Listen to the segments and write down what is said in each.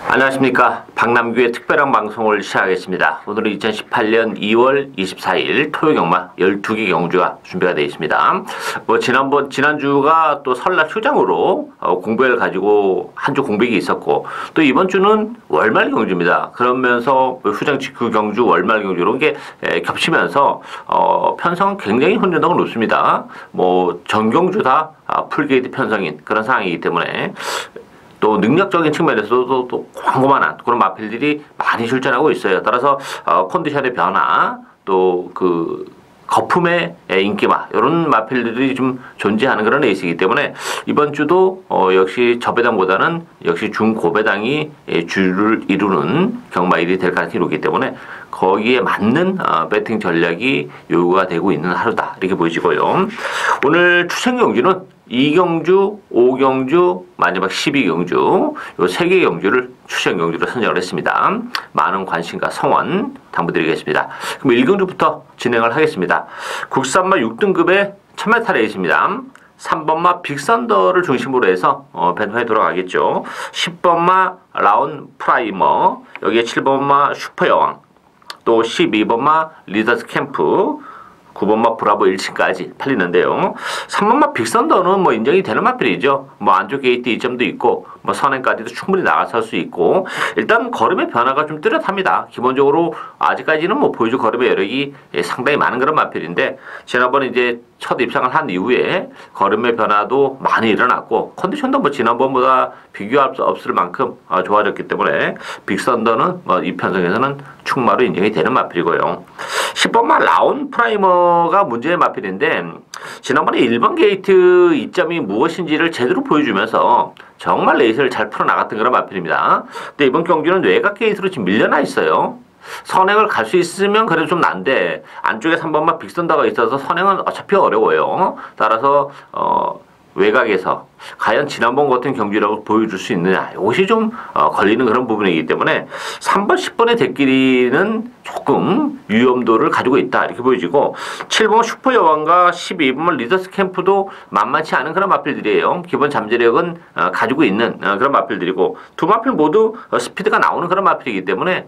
안녕하십니까. 박남규의 특별한 방송을 시작하겠습니다. 오늘은 2018년 2월 24일 토요경마 12개 경주가 준비가 되어 있습니다. 지난주가 또 설날 휴장으로 공백을 가지고 한 주 공백이 있었고, 또 이번 주는 월말 경주입니다. 그러면서 휴장 직후 경주, 월말 경주 이런 게 겹치면서 편성은 굉장히 혼돈도가 높습니다. 전경주 다 풀게이트 편성인 그런 상황이기 때문에 또 능력적인 측면에서도 또 광범한 그런 마필들이 많이 출전하고 있어요. 따라서 컨디션의 변화, 또 거품의 인기마 이런 마필들이 좀 존재하는 그런 레이스이기 때문에 이번 주도 역시 저배당보다는 역시 중고배당이 주를 이루는 경마일이 될 가능성이 높기 때문에 거기에 맞는 배팅 전략이 요구가 되고 있는 하루다 이렇게 보여지고요. 오늘 추천 경주는 2경주, 5경주, 마지막 12경주 요 3개 경주를 추천 경주로 선정을 했습니다. 많은 관심과 성원 당부드리겠습니다. 그럼 1경주부터 진행을 하겠습니다. 국산마 6등급의 1000m 레이스입니다. 3번마 빅선더를 중심으로 해서 벤턴에 돌아가겠죠. 10번마 라운 프라이머, 여기에 7번마 슈퍼여왕, 또 12번마 리더스 캠프, 9번마 브라보 1층까지 팔리는데요. 3번마 빅선더는 인정이 되는 마필이죠. 안쪽 게이트 2점도 있고, 선행까지도 충분히 나가설 수 있고, 일단 걸음의 변화가 좀 뚜렷합니다. 기본적으로 아직까지는 보여줄 걸음의 여력이 상당히 많은 그런 마필인데, 지난번에 이제 첫 입상을 한 이후에 걸음의 변화도 많이 일어났고, 컨디션도 지난번보다 비교할 수 없을 만큼 좋아졌기 때문에, 빅선더는 이 편성에서는 충마로 인정이 되는 마필이고요. 10번마 라운 프라이머가 문제의 마필인데, 지난번에 1번 게이트 2점이 무엇인지를 제대로 보여주면서 정말 레이스를 잘 풀어나갔던 그런 마필입니다. 근데 이번 경기는 외곽 게이트로 지금 밀려나 있어요. 선행을 갈 수 있으면 그래도 좀 난데, 안쪽에 3번마 빅선더가 있어서 선행은 어차피 어려워요. 따라서 외곽에서 과연 지난번 같은 경기라고 보여줄 수 있느냐, 이것이 좀 걸리는 그런 부분이기 때문에 3번, 10번의 대끼리는 조금 위험도를 가지고 있다 이렇게 보여지고, 7번 슈퍼여왕과 12번 리더스 캠프도 만만치 않은 그런 마필들이에요. 기본 잠재력은 가지고 있는 그런 마필들이고, 두 마필 모두 스피드가 나오는 그런 마필이기 때문에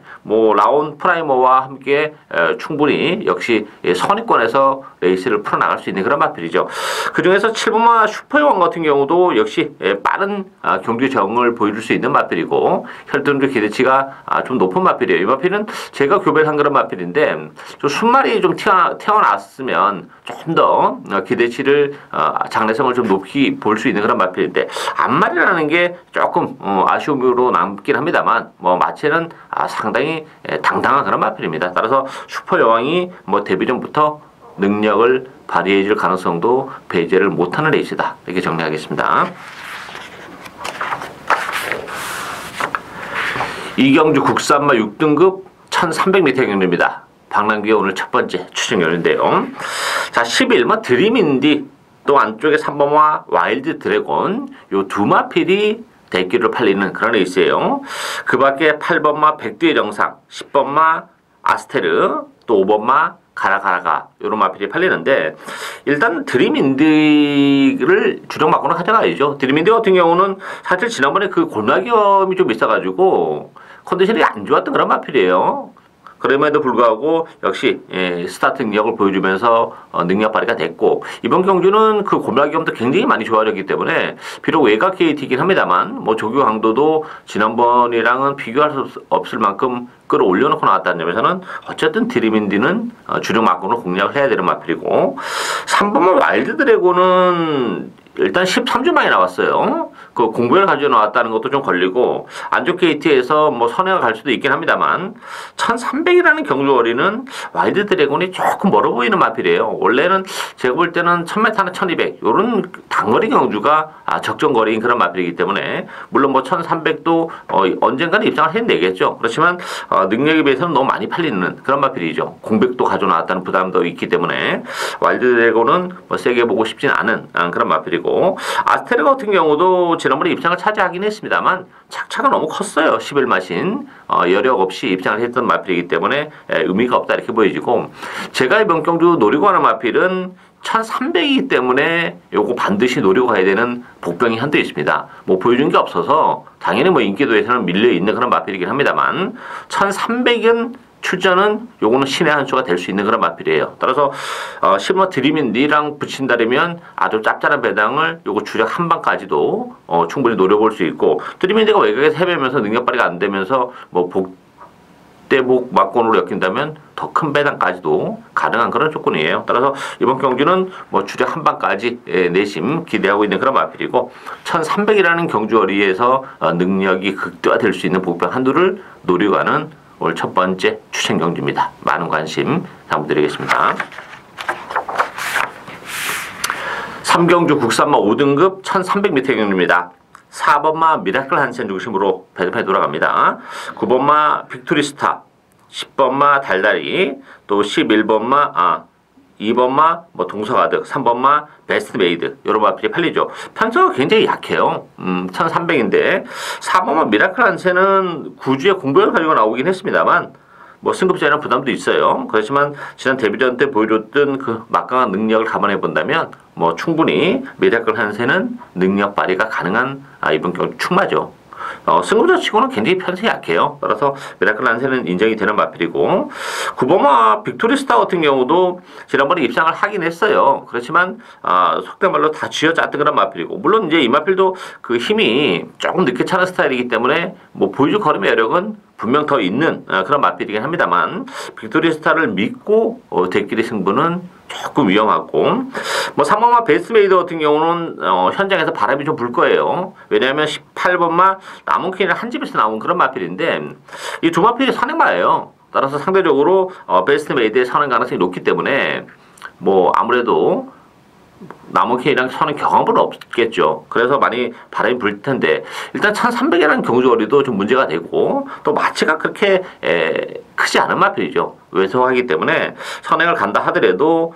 라운 프라이머와 함께 충분히 역시 선위권에서 레이스를 풀어나갈 수 있는 그런 마필이죠. 그 중에서 7번마 슈퍼여왕 같은 경우도 역시 빠른 경주 정을 보여줄 수 있는 마필이고, 혈등주 기대치가 좀 높은 마필이에요. 이 마필은 제가 교배를 한 그런 마필인데, 순말이 좀 태어났으면 조금 더 기대치를 장래성을 좀 높이 볼 수 있는 그런 마필인데, 앞말이라는 게 조금 아쉬움으로 남긴 합니다만, 마체는 상당히 당당한 그런 마필입니다. 따라서 슈퍼여왕이 데뷔 전부터 능력을 발휘해 줄 가능성도 배제를 못하는 레이스다 이렇게 정리하겠습니다. 이경주 국산마 6등급 1300m 경주입니다. 박남규의 오늘 첫 번째 추천 경주인데요. 자, 11마 드림인디, 또 안쪽에 3번마 와일드 드래곤, 요 두 마필이 대기로 팔리는 그런 레이스예요. 그 밖에 8번마 백두의 정상, 10번마 아스테르, 또 5번마 가라가라가 요런 마필이 팔리는데, 일단 드림인디를 주력마구나 가져가야죠. 드림인디 같은 경우는 사실 지난번에 골마기염이 좀 있어가지고 컨디션이 안 좋았던 그런 마필이에요. 그럼에도 불구하고 역시 스타트 능력을 보여주면서 능력 발휘가 됐고, 이번 경주는 골마기염도 굉장히 많이 좋아졌기 때문에 비록 외곽 게이트이긴 합니다만 조교 강도도 지난번이랑은 비교할 수 없을 만큼 끌어올려놓고 나왔다는 점에서는 어쨌든 드림인디는 주력 마구로 공략을 해야 되는 마필이고, 3번만 와일드 드래곤은 일단 13주 만에 나왔어요. 공부를 가지고 나왔다는 것도 좀 걸리고, 안쪽 게이트에서 선회가 갈 수도 있긴 합니다만, 1300이라는 경주거리는 와일드 드래곤이 조금 멀어 보이는 마필이에요. 원래는 제가 볼 때는 1000m나 1200 요런 단거리 경주가 적정거리인 그런 마필이기 때문에, 물론 1300도 언젠가는 입장을 해내겠죠. 그렇지만 능력에 비해서는 너무 많이 팔리는 그런 마필이죠. 공백도 가지고 나왔다는 부담도 있기 때문에 와일드 드래곤은 세게 보고 싶진 않은 그런 마필이고, 아스테르 같은 경우도 지난번에 입장을 차지하긴 했습니다만 착차가 너무 컸어요. 11마신 여력 없이 입장을 했던 마필이기 때문에 의미가 없다 이렇게 보여지고, 제가 이번 경주 노리고 하는 마필은 1300이기 때문에 요거 반드시 노리고 가야 되는 복병이 한도 있습니다. 뭐 보여준 게 없어서 당연히 뭐 인기도에서는 밀려있는 그런 마필이긴 합니다만 1300은 출전은 요거는 신의 한 수가 될 수 있는 그런 마필이에요. 따라서 실버 드림인디랑 붙인다면 아주 짭짤한 배당을 요거 주력 한 방까지도 충분히 노려볼 수 있고, 드림인디가 외곽에서 헤매면서 능력 발휘가 안 되면서 뭐 대복 막권으로 엮인다면 더 큰 배당까지도 가능한 그런 조건이에요. 따라서 이번 경주는 뭐 주력 한 방까지 내심 기대하고 있는 그런 마필이고, 1300이라는 경주거리에서 능력이 극대화될 수 있는 복병 한두를 노리고 가는 올 첫 번째 추천 경주입니다. 많은 관심 당부드리겠습니다. 3경주 국산마 5등급 1300m 경주입니다. 4번마 미라클 한센 중심으로 배드판에 돌아갑니다. 9번마 빅토리스타, 10번마 달달이, 또 11번마 2번마 뭐 동서가득, 3번마 베스트메이드, 여러 마필이 팔리죠. 편차가 굉장히 약해요. 1300인데 4번마 미라클 한센은 구주의 공백을 가지고 나오긴 했습니다만 뭐 승급자에는 부담도 있어요. 그렇지만 지난 데뷔전 때 보여줬던 그 막강한 능력을 감안해 본다면 뭐 충분히 미라클 한센은 능력 발휘가 가능한 이번 경기 충마죠. 승급자 치고는 굉장히 편세 약해요. 따라서 미라클 한센은 인정이 되는 마필이고, 9번마 빅토리스타 같은 경우도 지난번에 입상을 하긴 했어요. 그렇지만 속된 말로 다 쥐어짰던 그런 마필이고, 물론 이제 이 마필도 그 힘이 조금 늦게 차는 스타일이기 때문에 뭐 보여줄 걸음의 여력은 분명 더 있는 그런 마필이긴 합니다만, 빅토리스타를 믿고 대끼리 승부는 조금 위험하고, 뭐 3번마 베스트메이드 같은 경우는 현장에서 바람이 좀 불 거예요. 왜냐하면 18번마 나문퀸이랑 한 집에서 나온 그런 마필인데 이 두 마필이 선행마예요. 따라서 상대적으로 베스트메이드의 선행 가능성이 높기 때문에 뭐 아무래도 나무케이랑 선행 경험은 없겠죠. 그래서 많이 바람이 불 텐데, 일단 1300이라는 경주거리도 좀 문제가 되고, 또 마치가 그렇게 크지 않은 마필이죠. 왜소하기 때문에 선행을 간다 하더라도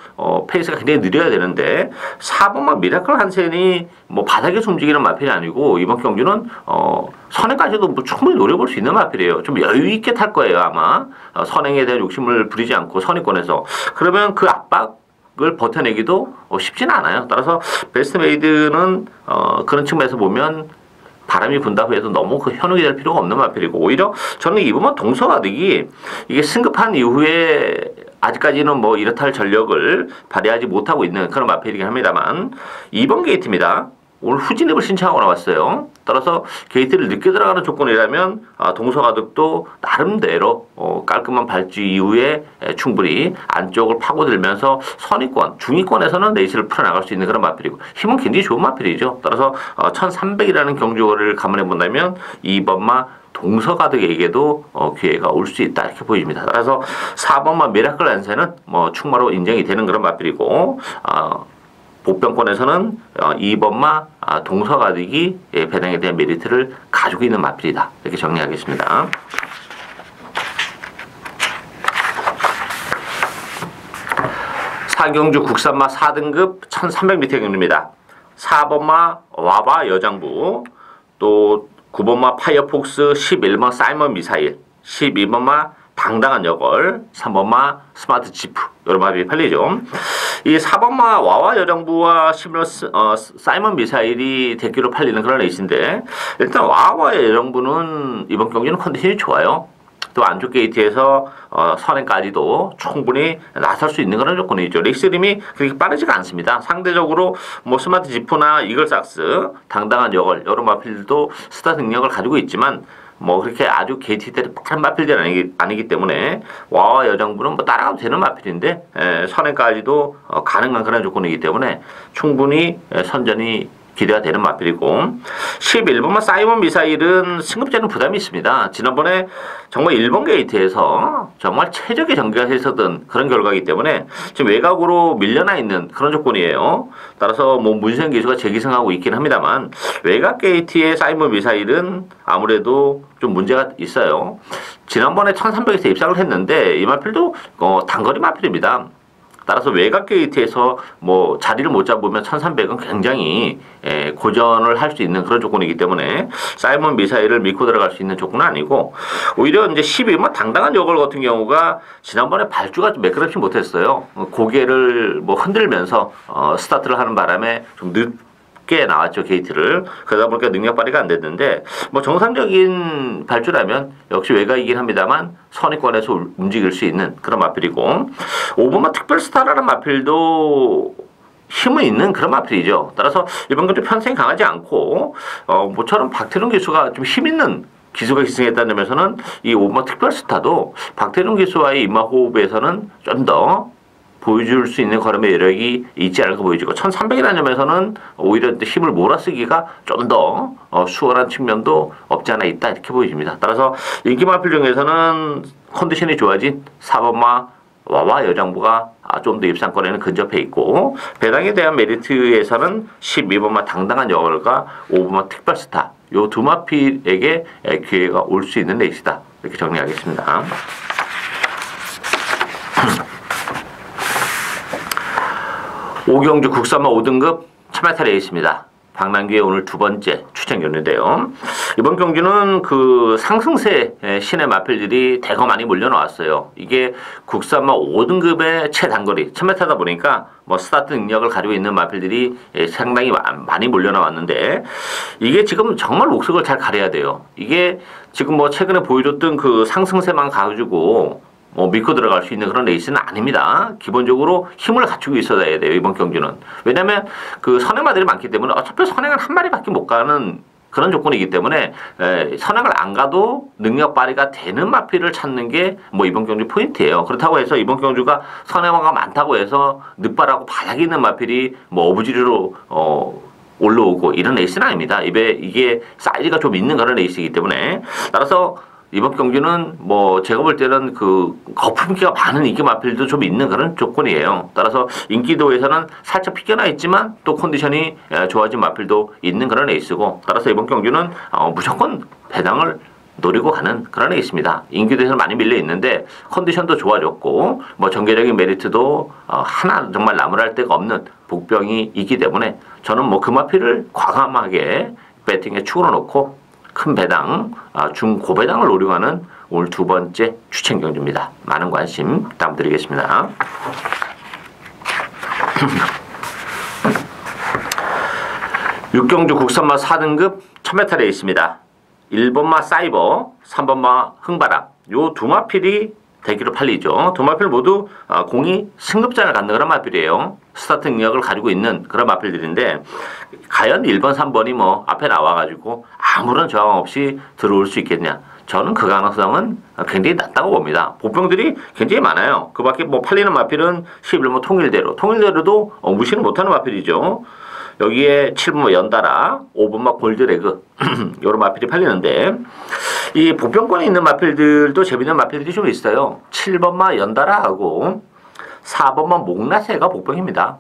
페이스가 굉장히 느려야 되는데, 4번만 미라클 한센이 뭐 바닥에서 움직이는 마필이 아니고 이번 경주는 선행까지도 뭐 충분히 노려볼 수 있는 마필이에요. 좀 여유 있게 탈 거예요 아마. 선행에 대한 욕심을 부리지 않고 선행권에서. 그러면 그 압박 을 버텨내기도 쉽지는 않아요. 따라서 베스트메이드는 그런 측면에서 보면 바람이 분다고 해도 너무 그 현혹이 될 필요가 없는 마필이고, 오히려 저는 이번만 동서가득이 이게 승급한 이후에 아직까지는 뭐 이렇다 할 전력을 발휘하지 못하고 있는 그런 마필이긴 합니다만, 2번 게이트입니다. 오늘 후진입을 신청하고 나왔어요. 따라서 게이트를 늦게 들어가는 조건이라면 동서가득도 나름대로 깔끔한 발주 이후에 충분히 안쪽을 파고들면서 선위권, 중위권에서는 레이스를 풀어나갈 수 있는 그런 마필이고, 힘은 굉장히 좋은 마필이죠. 따라서 1300이라는 경주거리를 감안해 본다면 2번마 동서가득에게도 기회가 올 수 있다 이렇게 보입니다. 따라서 4번마 미라클 한센은 뭐 충마로 인정이 되는 그런 마필이고, 복병권에서는 2번마 동서가득이 배당에 대한 메리트를 가지고 있는 마필이다 이렇게 정리하겠습니다. 사경주 국산마 4등급 1300m 경주입니다. 4번마 와바 여장부, 또 9번마 파이어폭스, 11번 사이먼 미사일, 12번마 당당한 여걸, 3번마 스마트 지프, 여러 마필이 팔리죠. 이 4번마 와와 여정부와 11번 사이먼 미사일이 대기로 팔리는 그런 레이스인데, 일단 와와 여정부는 이번 경기는 컨디션이 좋아요. 또 안쪽 게이트에서 선행까지도 충분히 나설 수 있는 그런 조건이죠. 레이스 흐름이 그렇게 빠르지가 않습니다. 상대적으로 뭐 스마트 지프나 이글삭스, 당당한 여걸, 여러 마필들도 스타 능력을 가지고 있지만 뭐 그렇게 아주 게이트들이 빠른 마필들이 아니기 때문에 와와 여정부는 뭐 따라가도 되는 마필인데 선행까지도 가능한 그런 조건이기 때문에 충분히 선전이 기대가 되는 마필이고, 11번만 사이먼 미사일은 승급자는 부담이 있습니다. 지난번에 정말 1번 게이트에서 정말 최적의 전개가 있었던 그런 결과이기 때문에 지금 외곽으로 밀려나 있는 그런 조건이에요. 따라서 뭐 문세영 기수가 재기승하고 있긴 합니다만, 외곽 게이트의 사이먼 미사일은 아무래도 좀 문제가 있어요. 지난번에 1300에서 입상을 했는데 이 마필도 단거리 마필입니다. 따라서 외곽 게이트에서 뭐 자리를 못 잡으면 1300은 굉장히 고전을 할 수 있는 그런 조건이기 때문에 사이먼 미사일을 믿고 들어갈 수 있는 조건은 아니고, 오히려 이제 12번 당당한 저걸 같은 경우가 지난번에 발주가 좀 매끄럽지 못했어요. 고개를 뭐 흔들면서 스타트를 하는 바람에 좀 늦게 나왔죠, 게이트를. 그러다 보니까 능력 발휘가 안 됐는데, 뭐 정상적인 발주라면 역시 외곽이긴 합니다만 선의권에서 움직일 수 있는 그런 마필이고, 오버마 특별스타라는 마필도 힘은 있는 그런 마필이죠. 따라서 이번 경주 편성이 강하지 않고 모처럼 박태룡 기수가 좀 힘 있는 기수가 기승했다는 점에서는 이 오버마 특별스타도 박태룡 기수와의 입마호흡에서는 좀 더 보여줄 수 있는 걸음의 여력이 있지 않을까 보여지고, 1300이라는 점에서는 오히려 힘을 몰아쓰기가 좀 더 수월한 측면도 없지 않아 있다, 이렇게 보여집니다. 따라서 인기 마필 중에서는 컨디션이 좋아진 4번마 와와 여장부가 좀 더 입상권에는 근접해 있고, 배당에 대한 메리트에서는 12번마 당당한 여월과 5번마 특별스타, 요 두 마필에게 기회가 올 수 있는 레이스다, 이렇게 정리하겠습니다. 오경주 국산마 5등급 참외타 레이스입니다. 박남규의 오늘 두 번째 추천 경주인데요. 이번 경주는 그 상승세 신의 마필들이 대거 많이 몰려나왔어요. 이게 국산마 5등급의 최단거리 참외타다 보니까 뭐 스타트 능력을 가지고 있는 마필들이 상당히 많이 몰려나왔는데, 이게 지금 정말 옥석을 잘 가려야 돼요. 이게 지금 뭐 최근에 보여줬던 그 상승세만 가지고 믿고 들어갈 수 있는 그런 레이스는 아닙니다. 기본적으로 힘을 갖추고 있어야 돼요, 이번 경주는. 왜냐면 그 선행마들이 많기 때문에 어차피 선행은 한 마리밖에 못 가는 그런 조건이기 때문에 선행을 안 가도 능력 발휘가 되는 마필을 찾는 게 뭐 이번 경주 포인트예요. 그렇다고 해서 이번 경주가 선행마가 많다고 해서 늑발하고 바닥에 있는 마필이 뭐 어부지리로 올라오고 이런 레이스는 아닙니다. 이게 사이즈가 좀 있는 그런 레이스이기 때문에, 따라서 이번 경기는 뭐 제가 볼 때는 그 거품기가 많은 인기 마필도 좀 있는 그런 조건이에요. 따라서 인기도에서는 살짝 피겨나 있지만 또 컨디션이 좋아진 마필도 있는 그런 레이스고, 따라서 이번 경기는 무조건 배당을 노리고 가는 그런 레이스입니다. 인기도에서는 많이 밀려 있는데 컨디션도 좋아졌고 뭐 전개적인 메리트도 하나 정말 나무랄 데가 없는 복병이 있기 때문에 저는 뭐 그 마필을 과감하게 배팅에 축으로 놓고 큰 배당, 중고배당을 노리고 하는 오늘 두 번째 추천 경주입니다. 많은 관심 부탁드리겠습니다. 육경주 국산마 4등급 천메타 레이스입니다. 1번마 사이버, 3번마 흥바람, 요 두 마필이 대기로 팔리죠. 두 마필 모두 공이 승급장을 갖는 그런 마필이에요. 스타트 능력을 가지고 있는 그런 마필들인데, 과연 1번, 3번이 뭐 앞에 나와가지고 아무런 저항 없이 들어올 수 있겠냐? 저는 그 가능성은 굉장히 낮다고 봅니다. 보병들이 굉장히 많아요. 그 밖에 뭐 팔리는 마필은 11번 통일대로도 무시는 못하는 마필이죠. 여기에 7번마 연달아, 5번마 골드레그 요런 마필이 팔리는데, 이 보병권에 있는 마필들도 재밌는 마필들이 좀 있어요. 7번마 연달아하고 4번마 목라세가 복병입니다.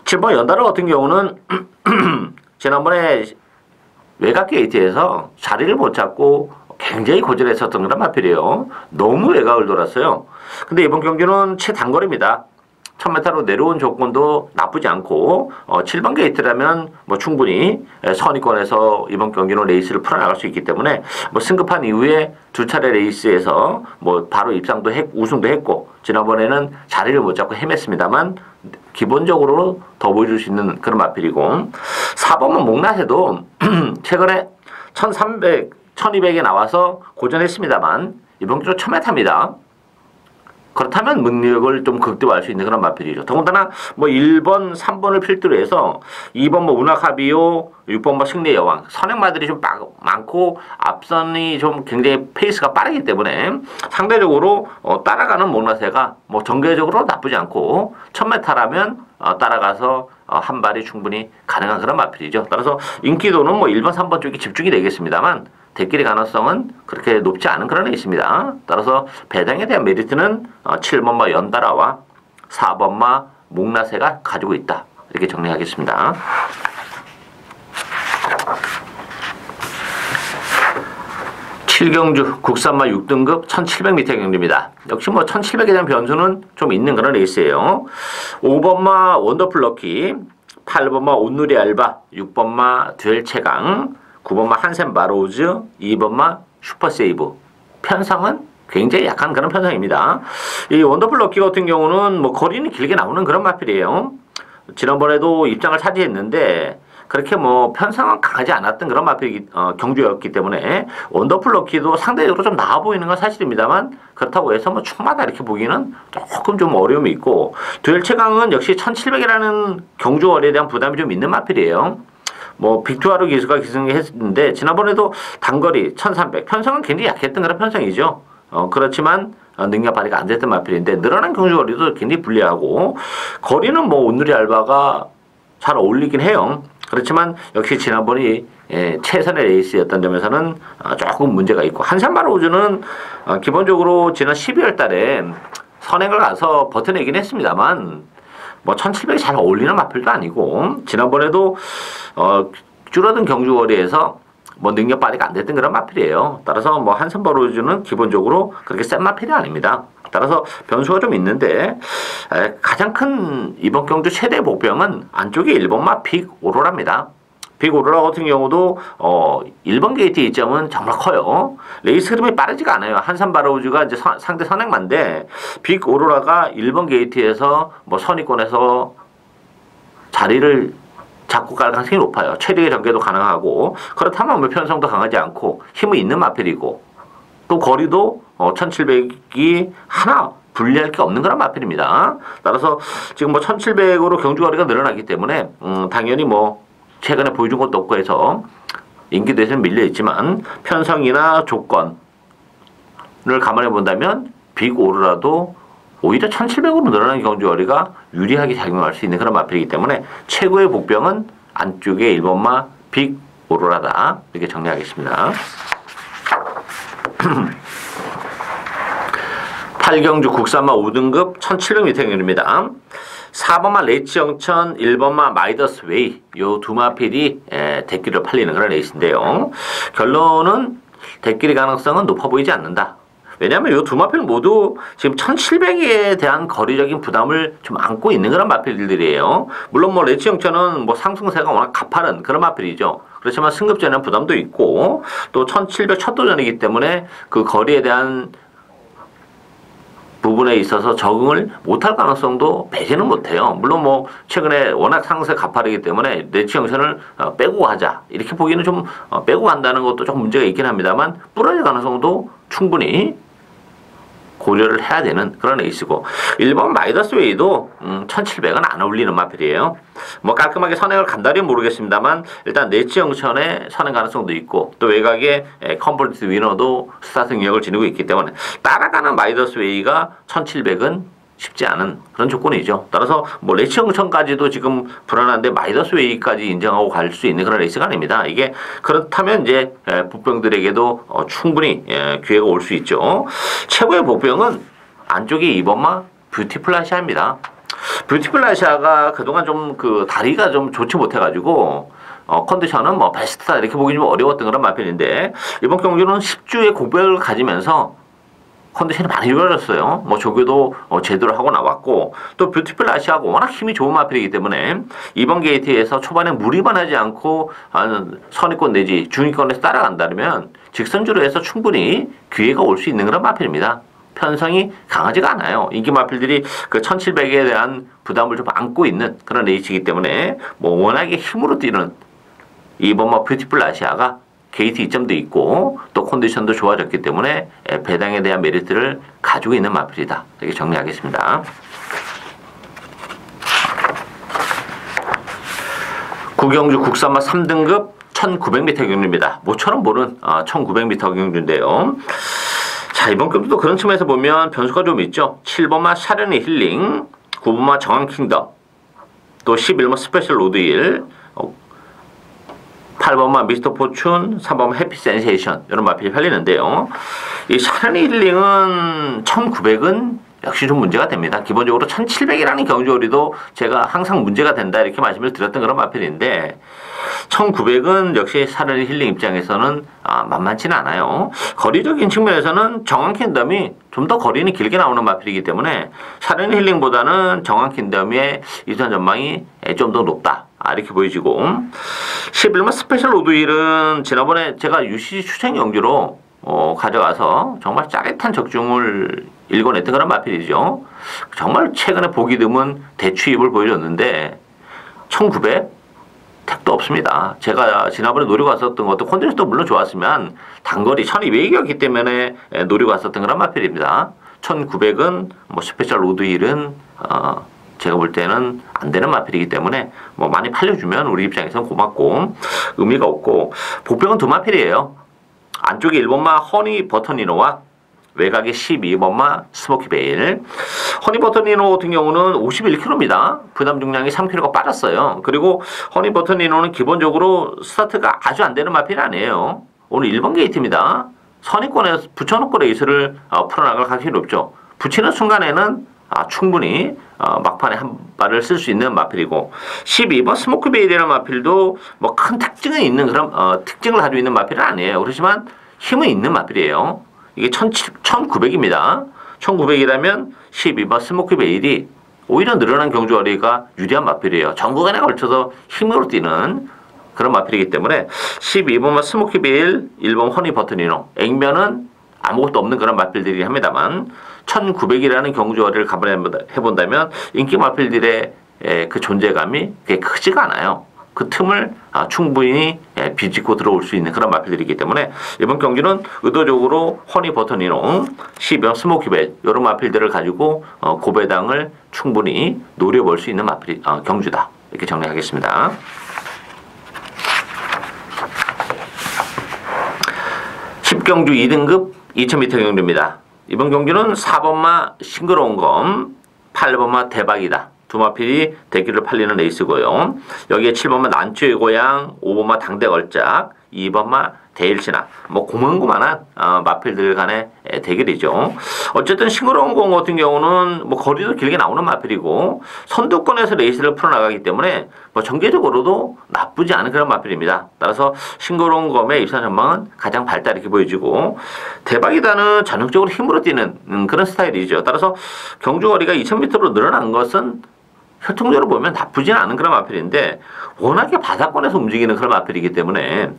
7번 연달아 같은 경우는 지난번에 외곽 게이트에서 자리를 못 잡고 굉장히 고전했었던 그런 마필이에요. 너무 외곽을 돌았어요. 근데 이번 경기는 최단거리입니다. 1000m로 내려온 조건도 나쁘지 않고 7번 게이트라면 뭐 충분히 선의권에서 이번 경기는 레이스를 풀어나갈 수 있기 때문에 뭐 승급한 이후에 두 차례 레이스에서 뭐 바로 입상도 우승도 했고, 지난번에는 자리를 못 잡고 헤맸습니다만 기본적으로 더 보여줄 수 있는 그런 마필이고, 4번은 목라세도 최근에 1300, 1200에 나와서 고전했습니다만 이번 경기 1000m입니다. 그렇다면 능력을 좀 극대화할 수 있는 그런 마필이죠. 더군다나 뭐 1번, 3번을 필두로 해서 2번 뭐 운하카비오, 6번 뭐 승리의 여왕, 선행마들이 좀 많고 앞선이 좀 굉장히 페이스가 빠르기 때문에 상대적으로 따라가는 목라세가 뭐 전개적으로 나쁘지 않고 1000m라면 따라가서 한 발이 충분히 가능한 그런 마필이죠. 따라서 인기도는 뭐 1번, 3번 쪽이 집중이 되겠습니다만 대끼리 가능성은 그렇게 높지 않은 그런 레이스입니다. 따라서 배당에 대한 메리트는 7번마 연달아와 4번마 목라세가 가지고 있다, 이렇게 정리하겠습니다. 7경주 국산마 6등급 1700m 경주입니다. 역시 뭐 1700에 대한 변수는 좀 있는 그런 레이스예요. 5번마 원더풀 럭키, 8번마 온누리 알바, 6번마 듀얼 최강, 9번마 한샘 바로우즈, 2번마 슈퍼세이브. 편성은 굉장히 약한 그런 편성입니다. 이 원더풀 럭키 같은 경우는 뭐 거리는 길게 나오는 그런 마필이에요. 지난번에도 입장을 차지했는데 그렇게 뭐 편성은 강하지 않았던 그런 마필 경주였기 때문에 원더풀 럭키도 상대적으로 좀 나아 보이는 건 사실입니다만 그렇다고 해서 뭐 충마다 이렇게 보기는 조금 좀 어려움이 있고, 듀얼 최강은 역시 1700이라는 경주거리에 대한 부담이 좀 있는 마필이에요. 뭐 빅투아르 기수가 기승했는데 지난번에도 단거리 1300 편성은 굉장히 약했던 그런 편성이죠. 그렇지만 능력 발휘가 안 됐던 마필인데 늘어난 경주거리도 굉장히 불리하고, 거리는 뭐 온누리 알바가 잘 어울리긴 해요. 그렇지만 역시 지난번이 최선의 레이스였던 점에서는 조금 문제가 있고, 한산바로우즈는 기본적으로 지난 12월 달에 선행을 가서 버텨내긴 했습니다만 뭐 1700이 잘 어울리는 마필도 아니고, 지난번에도 줄어든 경주거리에서 뭐 능력 발휘가 안 됐던 그런 마필이에요. 따라서 뭐 한산바로우즈는 기본적으로 그렇게 센 마필이 아닙니다. 따라서 변수가 좀 있는데, 가장 큰 이번 경주 최대 복병은 안쪽에 1번마 빅 오로라입니다. 빅 오로라 같은 경우도 1번 게이트 이점은 정말 커요. 레이스 흐름이 빠르지가 않아요. 한산 바로우즈가 이제 상대 선행만데 빅 오로라가 1번 게이트에서 뭐 선위권에서 자리를 잡고 갈 가능성이 높아요. 최대의 전개도 가능하고, 그렇다면 뭐 편성도 강하지 않고 힘이 있는 마필이고, 또 거리도 1700이 하나 분리할 게 없는 그런 마필입니다. 따라서 지금 뭐 1700으로 경주거리가 늘어나기 때문에 당연히 뭐 최근에 보여준 것도 없고 해서 인기도에서는 밀려있지만 편성이나 조건을 감안해 본다면 빅 오로라도 오히려 1700으로 늘어나는 경주거리가 유리하게 작용할 수 있는 그런 마필이기 때문에 최고의 복병은 안쪽에 1번마 빅 오로라다, 이렇게 정리하겠습니다. 8경주 국산마 5등급 1700m 경주입니다. 4번마 레이치 영천, 1번마 마이더스 웨이, 요 두 마필이 대끼리로 팔리는 그런 레이스인데요. 결론은 대끼리 가능성은 높아 보이지 않는다. 왜냐하면 이 두 마필 모두 지금 1700에 대한 거리적인 부담을 좀 안고 있는 그런 마필들이에요. 물론 뭐 레이치 영천은 뭐 상승세가 워낙 가파른 그런 마필이죠. 그렇지만 승급전에는 부담도 있고, 또 1700 첫 도전이기 때문에 그 거리에 대한 부분에 있어서 적응을 못할 가능성도 배제는 못해요. 물론 뭐 최근에 워낙 상승세 가파르기 때문에 레이치 영천을 빼고 가자 이렇게 보기는 좀 빼고 간다는 것도 조금 문제가 있긴 합니다만 부러질 가능성도 충분히 고려를 해야 되는 그런 레이스고, 1번 마이더스 웨이도 1700은 안 어울리는 마필이에요. 뭐 깔끔하게 선행을 간다리는 모르겠습니다만 일단 레이치 영천의 선행 가능성도 있고, 또 외곽에 컴플리트 위너도 스타 승력을 지니고 있기 때문에 따라가는 마이더스 웨이가 1700은 쉽지 않은 그런 조건이죠. 따라서 뭐 레이치 영천까지도 지금 불안한데 마이더스 웨이까지 인정하고 갈 수 있는 그런 레이스가 아닙니다. 이게 그렇다면 이제 복병들에게도 충분히 기회가 올 수 있죠. 최고의 복병은 안쪽에 2번마 뷰티풀 아시아입니다. 뷰티풀 아시아가 그동안 좀 그 다리가 좀 좋지 못해가지고 컨디션은 뭐 베스트다 이렇게 보기 좀 어려웠던 그런 마필인데, 이번 경주는 10주의 고백을 가지면서 컨디션이 많이 좋아졌어요. 뭐 조교도 제대로 하고 나왔고, 또 뷰티풀 아시아가 워낙 힘이 좋은 마필이기 때문에 이번 게이트에서 초반에 무리만 하지 않고 선위권 내지 중위권에서 따라간다면 직선주로 해서 충분히 기회가 올 수 있는 그런 마필입니다. 편성이 강하지가 않아요. 인기 마필들이 그 1700에 대한 부담을 좀 안고 있는 그런 레이스이기 때문에 뭐 워낙에 힘으로 뛰는 이번 뭐 뷰티풀 아시아가 게이트 이점도 있고 또 컨디션도 좋아졌기 때문에 배당에 대한 메리트를 가지고 있는 마필이다, 이렇게 정리하겠습니다. 9경주 국산마 3등급 1900m 경주입니다. 모처럼 보는 1900m 경주인데요. 자, 이번 경주도 그런 측면에서 보면 변수가 좀 있죠. 7번마 샤르니 힐링, 9번마 정한 킹덤, 또 11번 스페셜 로드힐, 8번마 미스터 포춘, 3번마 해피 센세이션, 이런 마필이 팔리는데요. 이 샤르니 힐링은 1900은 역시 좀 문제가 됩니다. 기본적으로 1700이라는 경주거리도 제가 항상 문제가 된다 이렇게 말씀을 드렸던 그런 마필인데, 1900은 역시 사르르 힐링 입장에서는 만만치는 않아요. 거리적인 측면에서는 정한 캔덤이 좀 더 거리는 길게 나오는 마필이기 때문에 사르르 힐링보다는 정한 캔덤의 이전 전망이 좀 더 높다. 이렇게 보여지고 11번 스페셜 오드힐은 지난번에 제가 UCC 추천 경주로 가져가서 정말 짜릿한 적중을 일궈냈던 그런 마필이죠. 정말 최근에 보기 드문 대추입을 보여줬는데 1900 택도 없습니다. 제가 지난번에 노리고 왔었던 것도 컨디션도 물론 좋았으면 단거리 1200이었기 때문에 노리고 왔었던 그런 마필입니다. 1900은 뭐 스페셜 오드힐은 제가 볼 때는 안 되는 마필이기 때문에 뭐 많이 팔려주면 우리 입장에서는 고맙고 의미가 없고 복병은 두 마필이에요. 안쪽에 1번마 허니 버터니노와 외곽에 12번마 스모키 베일. 허니 버터니노 같은 경우는 51kg입니다. 부담 중량이 3kg가 빠졌어요. 그리고 허니 버터니노는 기본적으로 스타트가 아주 안 되는 마필이 아니에요. 오늘 1번 게이트입니다. 선의권에서 붙여놓고 레이스를 풀어나갈 가능성이 높죠. 붙이는 순간에는 충분히 막판에 한 발을 쓸 수 있는 마필이고 12번 스모크 베일이라는 마필도 뭐 큰 특징은 있는 그런 특징을 가지고 있는 마필은 아니에요. 그렇지만 힘은 있는 마필이에요. 이게 1900입니다. 1900이라면 12번 스모크 베일이 오히려 늘어난 경주거리가 유리한 마필이에요. 전 구간에 걸쳐서 힘으로 뛰는 그런 마필이기 때문에 12번만 스모키 베일, 1번 허니 버터니노 액면은 아무것도 없는 그런 마필들이 합니다만 1900이라는 경주거리를 해본다면 인기 마필들의 그 존재감이 그게 크지가 않아요. 그 틈을 충분히 비집고 들어올 수 있는 그런 마필들이기 때문에 이번 경기는 의도적으로 허니 버터니노, 12번 스모키벳 이런 마필들을 가지고 고배당을 충분히 노려볼 수 있는 마필 경주다. 이렇게 정리하겠습니다. 10경주 2등급 2000m 경주입니다. 이번 경주는 4번마 싱그러운 검, 8번마 대박이다. 두 마필이 대기를 팔리는 레이스고요. 여기에 7번마 난초의 고향, 5번마 당대 걸작, 2번마 대일신화. 뭐 고만고만한 마필들 간의 대결이죠. 어쨌든 싱그러운 공 같은 경우는 뭐 거리도 길게 나오는 마필이고 선두권에서 레이스를 풀어나가기 때문에 뭐 전개적으로도 나쁘지 않은 그런 마필입니다. 따라서 싱그러운 검의 입산 전망은 가장 밝다 이렇게 보여지고 대박이다는 전형적으로 힘으로 뛰는 그런 스타일이죠. 따라서 경주거리가 2000m로 늘어난 것은 혈통적으로 보면 나쁘지는 않은 그런 마필인데 워낙에 바닥권에서 움직이는 그런 마필이기 때문에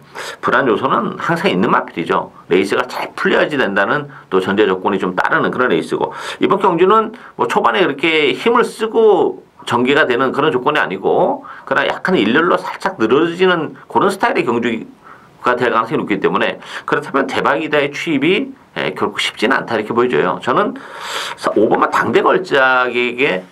불안 요소는 항상 있는 마필이죠. 레이스가 잘 풀려야지 된다는 또 전제 조건이 좀 따르는 그런 레이스고 이번 경주는 뭐 초반에 그렇게 힘을 쓰고 전개가 되는 그런 조건이 아니고 그러나 약간 일렬로 살짝 늘어지는 그런 스타일의 경주가 될 가능성이 높기 때문에 그렇다면 대박이다의 취입이 결코 쉽지는 않다 이렇게 보여져요. 저는 5번만 당대걸작에게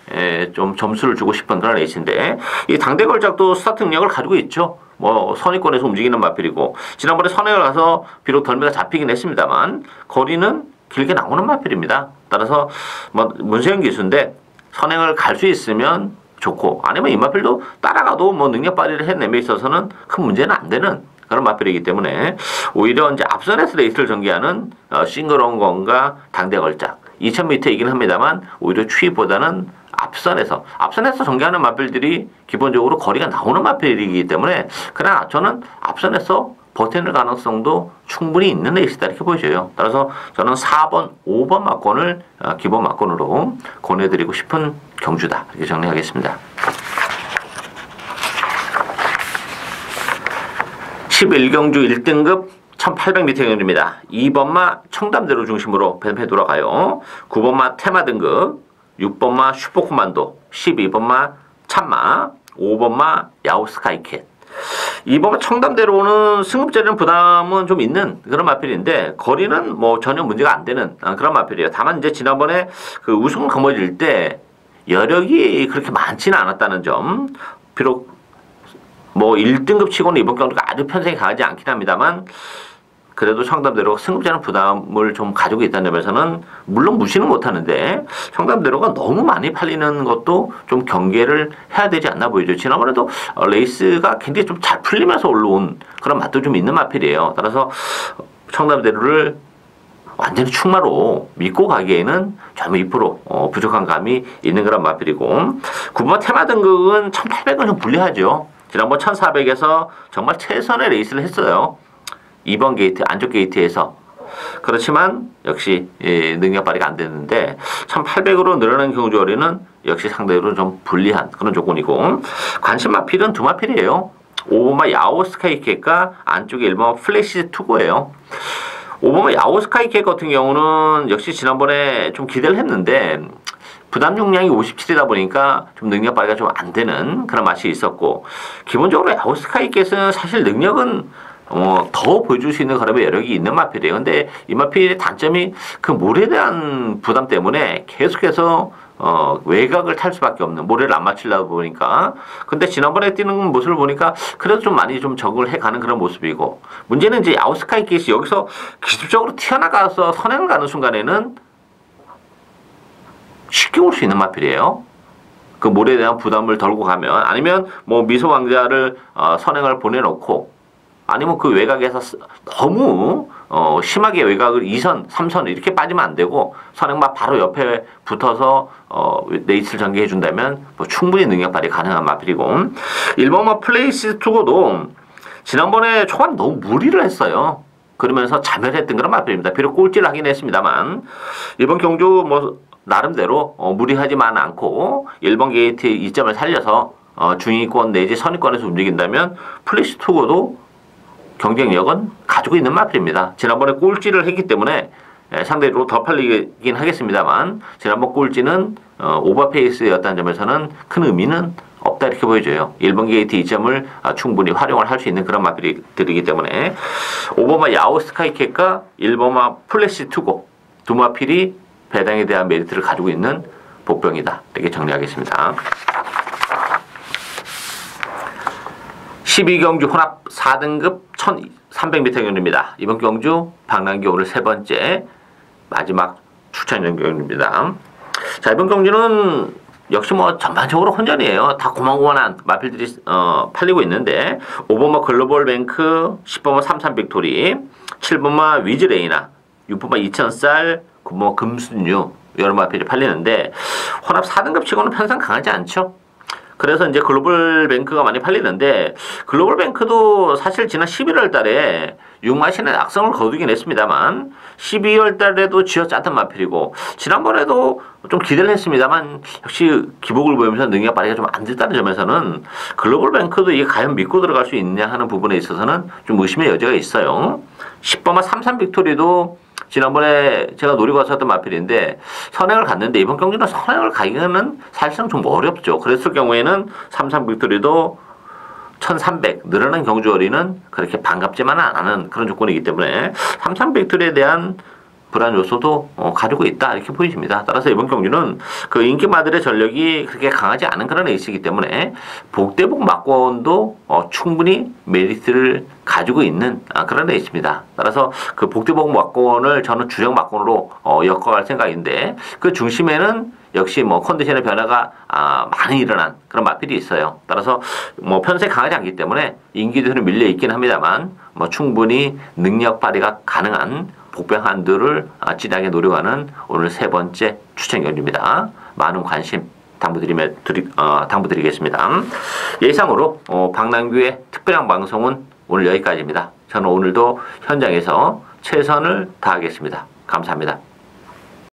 좀 점수를 주고 싶은 그런 레이스인데 이 당대걸작도 스타트 능력을 가지고 있죠. 뭐 선의권에서 움직이는 마필이고 지난번에 선행을 가서 비록 덜미가 잡히긴 했습니다만 거리는 길게 나오는 마필입니다. 따라서 뭐 문세영 기수인데 선행을 갈 수 있으면 좋고 아니면 이 마필도 따라가도 뭐 능력 발휘를 해내며 있어서는 큰 문제는 안 되는 그런 마필이기 때문에 오히려 이제 앞선에서 레이스를 전개하는 싱그러운 건가 당대 걸작 2000m이긴 합니다만 오히려 추위보다는 앞선에서 전개하는 마필들이 기본적으로 거리가 나오는 마필이기 때문에 그러나 저는 앞선에서 버텨낼 가능성도 충분히 있는 레이스다 이렇게 보여져요. 따라서 저는 4번, 5번 막권을 기본 막권으로 권해드리고 싶은 경주다 이렇게 정리하겠습니다. 11경주 1등급 1800m 경주입니다. 2번마 청담대로 중심으로 배패 돌아가요. 9번마 테마 등급, 6번마 슈퍼코만도, 12번마 참마, 5번마 야오스카이캣. 2번마 청담대로는 승급자리는 부담은 좀 있는 그런 마필인데 거리는 뭐 전혀 문제가 안 되는 그런 마필이에요. 다만 이제 지난번에 그 우승을 거머쥘 때 여력이 그렇게 많지는 않았다는 점. 비록 뭐 1등급 치고는 이번 경주가 아주 편성이 강하지 않긴 합니다만 그래도 청담대로 승급자는 부담을 좀 가지고 있다는 점에서는 물론 무시는 못하는데 청담대로가 너무 많이 팔리는 것도 좀 경계를 해야 되지 않나 보이죠. 지난번에도 레이스가 굉장히 좀 잘 풀리면서 올라온 그런 맛도 좀 있는 마필이에요. 따라서 청담대로를 완전히 충마로 믿고 가기에는 좀 2% 부족한 감이 있는 그런 마필이고 9번 테마 등급은 1800은 좀 불리하죠. 지난번 1400에서 정말 최선의 레이스를 했어요. 2번 게이트, 안쪽 게이트에서. 그렇지만 역시 능력 발휘가 안 됐는데 1800으로 늘어난 경주거리는 역시 상대적으로 좀 불리한 그런 조건이고, 관심 마필은 두 마필이에요. 5번마 야오 스카이캣과 안쪽에 1번마 플래시 투고예요. 5번마 야오 스카이캣 같은 경우는 역시 지난번에 좀 기대를 했는데 부담 용량이 57이다 보니까 좀 능력 발휘가 좀 안 되는 그런 맛이 있었고, 기본적으로 야오 스카이캣은 사실 능력은 더 보여줄 수 있는 그런 여력이 있는 마필이에요. 근데 이 마필의 단점이 그 모래에 대한 부담 때문에 계속해서 외곽을 탈 수밖에 없는, 모래를 안 맞추려다 보니까. 근데 지난번에 뛰는 모습을 보니까 그래도 좀 많이 좀 적응을 해가는 그런 모습이고, 문제는 이제 야오스카이킷이 여기서 기술적으로 튀어나가서 선행을 가는 순간에는 쉽게 올 수 있는 마필이에요. 그 모래에 대한 부담을 덜고 가면, 아니면 뭐 미소 왕자를 선행을 보내놓고, 아니면 그 외곽에서 너무 심하게 외곽을 2선, 3선 이렇게 빠지면 안 되고 선행막 바로 옆에 붙어서 레이스를 전개해 준다면 뭐 충분히 능력 발휘 가능한 마필이고, 1번마 플레이스 투고도 지난번에 초반 너무 무리를 했어요. 그러면서 자멸했던 그런 마필입니다. 비록 꼴찌를 하긴 했습니다만 이번 경주 뭐 나름대로 무리하지만 않고 1번 게이트 이점을 살려서 중위권 내지 선위권에서 움직인다면 플레이스 투고도 경쟁력은 가지고 있는 마필입니다. 지난번에 꼴찌를 했기 때문에 상대적으로 더 팔리긴 하겠습니다만 지난번 꼴찌는 오버페이스였다는 점에서는 큰 의미는 없다 이렇게 보여져요. 1번 게이트 2점을 충분히 활용을 할 수 있는 그런 마필들이기 때문에 5번마 야오 스카이캣과 1번마 플래시 투고 두 마필이 배당에 대한 메리트를 가지고 있는 복병이다 이렇게 정리하겠습니다. 12경주 혼합 4등급 1300m 경주입니다. 이번 경주 방랑기 오늘 세 번째 마지막 추천 경주입니다. 자, 이번 경주는 역시 뭐 전반적으로 혼전이에요. 다 고만고만한 마필들이 팔리고 있는데 5번마 글로벌 뱅크, 10번마 삼산 빅토리, 7번마 위즈레이나, 6번마 이천쌀, 9번마 금순유 여러 마필이 팔리는데 혼합 4등급 치고는 편상 강하지 않죠. 그래서 이제 글로벌 뱅크가 많이 팔리는데, 글로벌 뱅크도 사실 지난 11월 달에 6마신의 악성을 거두긴 했습니다만 12월 달에도 쥐어짰던 마필이고, 지난번에도 좀 기대를 했습니다만 역시 기복을 보이면서 능력 발휘가 좀 안 됐다는 점에서는 글로벌 뱅크도 이게 과연 믿고 들어갈 수 있냐 하는 부분에 있어서는 좀 의심의 여지가 있어요. 10번마 삼산 빅토리도 지난번에 제가 노리고 왔었던 마필인데 선행을 갔는데 이번 경기는 선행을 가기는 사실상 좀 어렵죠. 그랬을 경우에는 삼산 빅토리도 1300 늘어난 경주거리는 그렇게 반갑지만은 않은 그런 조건이기 때문에 삼산 빅토리에 대한 불안 요소도 가지고 있다 이렇게 보여집니다. 따라서 이번 경주는 그 인기마들의 전력이 그렇게 강하지 않은 그런 레이스이기 때문에 복대복 막권도 충분히 메리트를 가지고 있는 그런 레이스입니다. 따라서 그 복대복 막권을 저는 주력 막권으로 엮어갈 생각인데, 그 중심에는 역시 뭐 컨디션의 변화가 많이 일어난 그런 마필이 있어요. 따라서 뭐 편세 강하지 않기 때문에 인기도는 밀려 있긴 합니다만 뭐 충분히 능력 발휘가 가능한 복병 한두를 진하게 노려가는 오늘 세 번째 추천 경주입니다. 많은 관심 당부드리겠습니다. 예상으로 박남규의 특별한 방송은 오늘 여기까지입니다. 저는 오늘도 현장에서 최선을 다하겠습니다. 감사합니다.